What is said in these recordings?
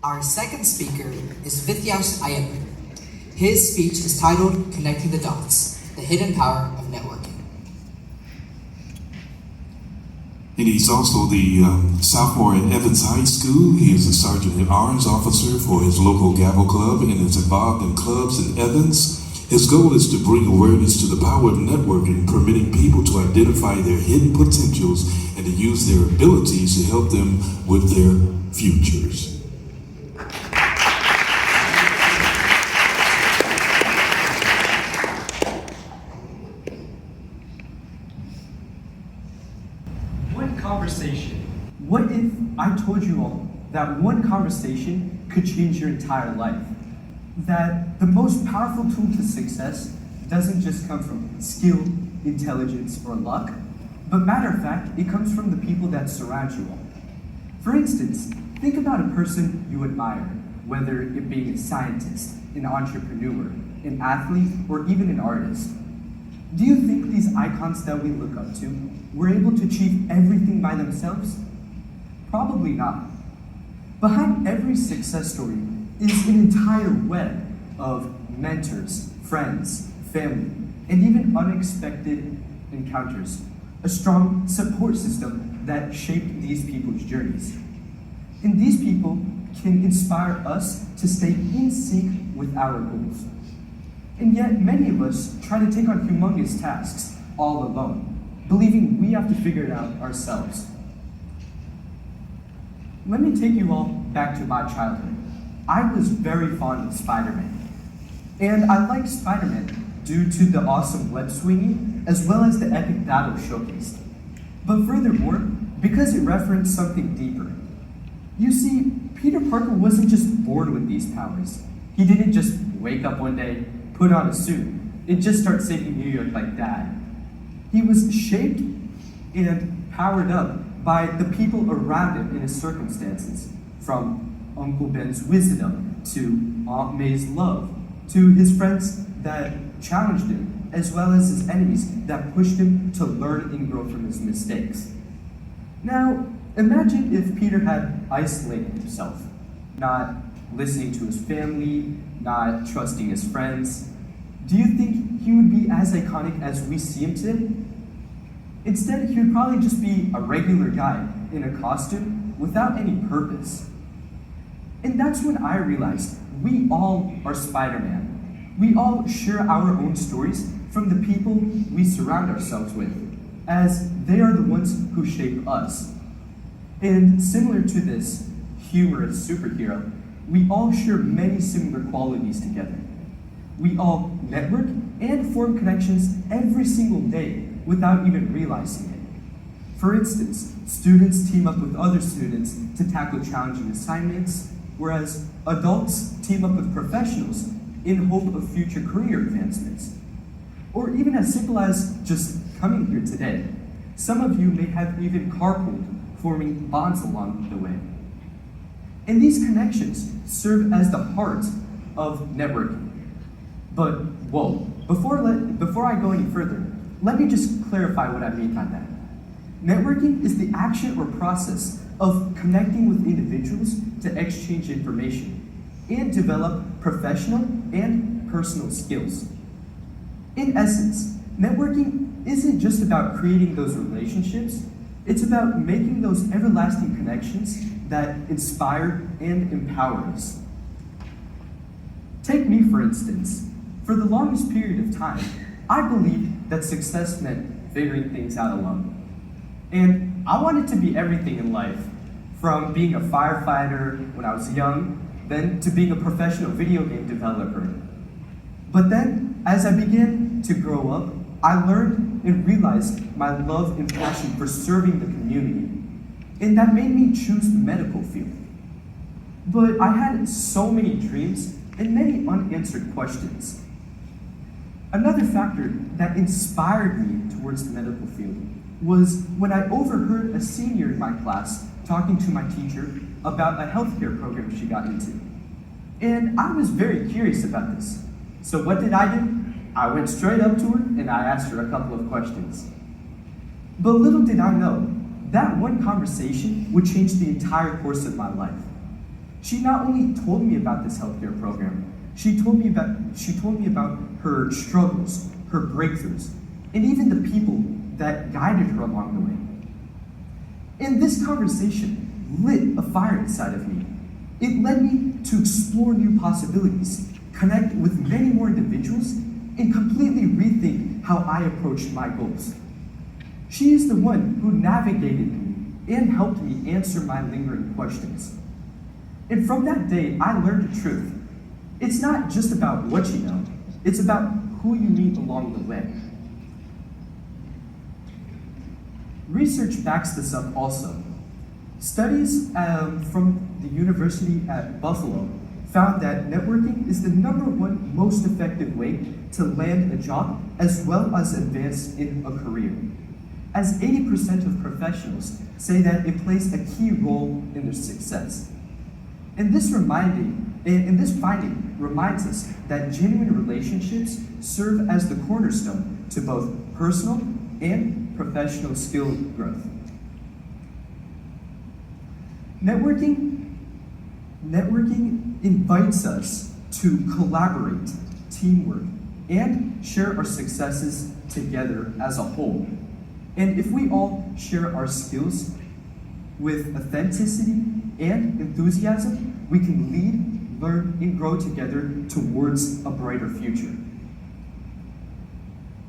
Our second speaker is Vithyash TEDx. His speech is titled Connecting the Dots, the Hidden Power of Networking. And he's also the sophomore at Evans High School. He is a sergeant at arms officer for his local Gavel Club and is involved in clubs in Evans. His goal is to bring awareness to the power of networking, permitting people to identify their hidden potentials and to use their abilities to help them with their futures. One conversation. What if I told you all that one conversation could change your entire life? That the most powerful tool to success doesn't just come from skill, intelligence, or luck, but matter of fact, it comes from the people that surround you all. For instance, think about a person you admire, whether it be a scientist, an entrepreneur, an athlete, or even an artist. Do you think these icons that we look up to were able to achieve everything by themselves? Probably not. Behind every success story is an entire web of mentors, friends, family, and even unexpected encounters. A strong support system that shaped these people's journeys. And these people can inspire us to stay in sync with our goals. And yet many of us try to take on humongous tasks all alone, believing we have to figure it out ourselves. Let me take you all back to my childhood. I was very fond of Spider-Man. And I liked Spider-Man due to the awesome web swinging as well as the epic battle showcased. But furthermore, because it referenced something deeper. You see, Peter Parker wasn't just born with these powers. He didn't just wake up one day, put on a suit, and just start saving New York like that. He was shaped and powered up by the people around him in his circumstances, from Uncle Ben's wisdom to Aunt May's love, to his friends that challenged him, as well as his enemies that pushed him to learn and grow from his mistakes. Now, imagine if Peter had isolated himself, not listening to his family, not trusting his friends. Do you think he would be as iconic as we see him today? Instead, he would probably just be a regular guy in a costume without any purpose. And that's when I realized we all are Spider-Man. We all share our own stories from the people we surround ourselves with, as they are the ones who shape us. And similar to this humorous superhero, we all share many similar qualities together. We all network and form connections every single day without even realizing it. For instance, students team up with other students to tackle challenging assignments, whereas adults team up with professionals in hope of future career advancements. Or even as simple as just coming here today. Some of you may have even carpooled, forming bonds along the way. And these connections serve as the heart of networking. But whoa, before I go any further, let me just clarify what I mean by that. Networking is the action or process of connecting with individuals to exchange information and develop professional and personal skills. In essence, networking isn't just about creating those relationships, it's about making those everlasting connections that inspire and empower us. Take me, for instance. For the longest period of time, I believed that success meant figuring things out alone. And I wanted to be everything in life, from being a firefighter when I was young, then to being a professional video game developer. But then, as I began to grow up, I learned and realized my love and passion for serving the community. And that made me choose the medical field. But I had so many dreams and many unanswered questions. Another factor that inspired me towards the medical field was when I overheard a senior in my class talking to my teacher about a healthcare program she got into. And I was very curious about this. So what did I do? I went straight up to her and I asked her a couple of questions. But little did I know, that one conversation would change the entire course of my life. She not only told me about this healthcare program, she told me about her struggles, her breakthroughs, and even the people that guided her along the way. And this conversation lit a fire inside of me. It led me to explore new possibilities, connect with many more individuals, and completely rethink how I approached my goals. She is the one who navigated me and helped me answer my lingering questions. And from that day, I learned the truth. It's not just about what you know, it's about who you meet along the way. Research backs this up also. Studies from the University at Buffalo found that networking is the #1 most effective way to land a job as well as advance in a career, as 80% of professionals say that it plays a key role in their success. And this finding reminds us that genuine relationships serve as the cornerstone to both personal and professional skill growth. Networking invites us to collaborate, teamwork, and share our successes together as a whole. And if we all share our skills with authenticity and enthusiasm, we can lead, learn, and grow together towards a brighter future.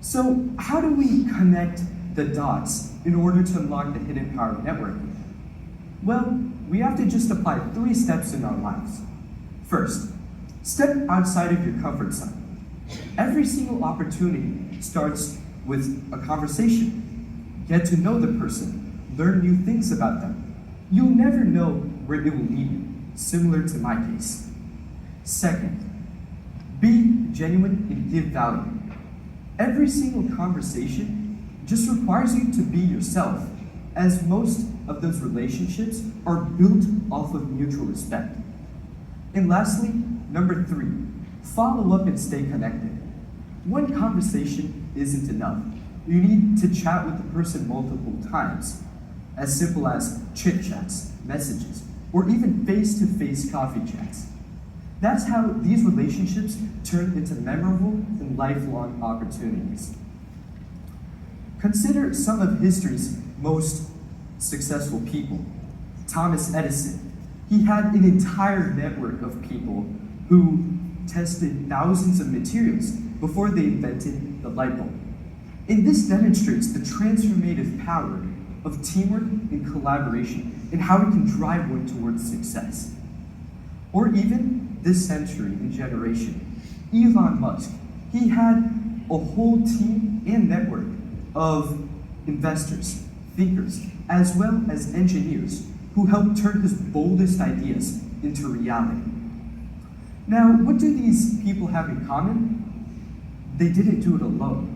So, how do we connect the dots in order to unlock the hidden power of networking? Well, we have to just apply 3 steps in our lives. First, step outside of your comfort zone. Every single opportunity starts with a conversation. Get to know the person, learn new things about them. You'll never know where it will lead you, similar to my case. Second, be genuine and give value. Every single conversation just requires you to be yourself, as most of those relationships are built off of mutual respect. And lastly, number 3, follow up and stay connected. One conversation isn't enough. You need to chat with the person multiple times, as simple as chit chats, messages, or even face-to-face coffee chats. That's how these relationships turn into memorable and lifelong opportunities. Consider some of history's most successful people. Thomas Edison. He had an entire network of people who tested thousands of materials before they invented the light bulb. And this demonstrates the transformative power of teamwork and collaboration and how we can drive one towards success. Or even this century and generation, Elon Musk. He had a whole team and network of investors, thinkers, as well as engineers who helped turn his boldest ideas into reality. Now, what do these people have in common? They didn't do it alone.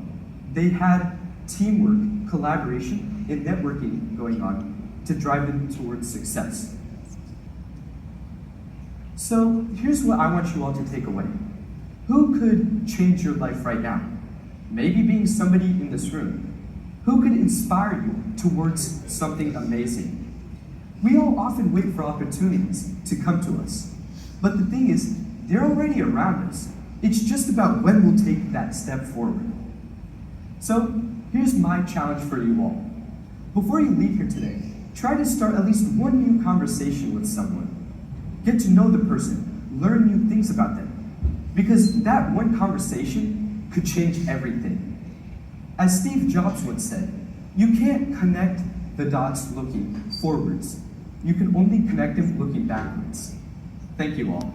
They had teamwork, collaboration, and networking going on to drive them towards success. So here's what I want you all to take away. Who could change your life right now? Maybe being somebody in this room. Who could inspire you towards something amazing? We all often wait for opportunities to come to us. But the thing is, they're already around us. It's just about when we'll take that step forward. So here's my challenge for you all. Before you leave here today, try to start at least one new conversation with someone. Get to know the person, learn new things about them. Because that one conversation could change everything. As Steve Jobs once said, you can't connect the dots looking forwards. You can only connect them looking backwards. Thank you all.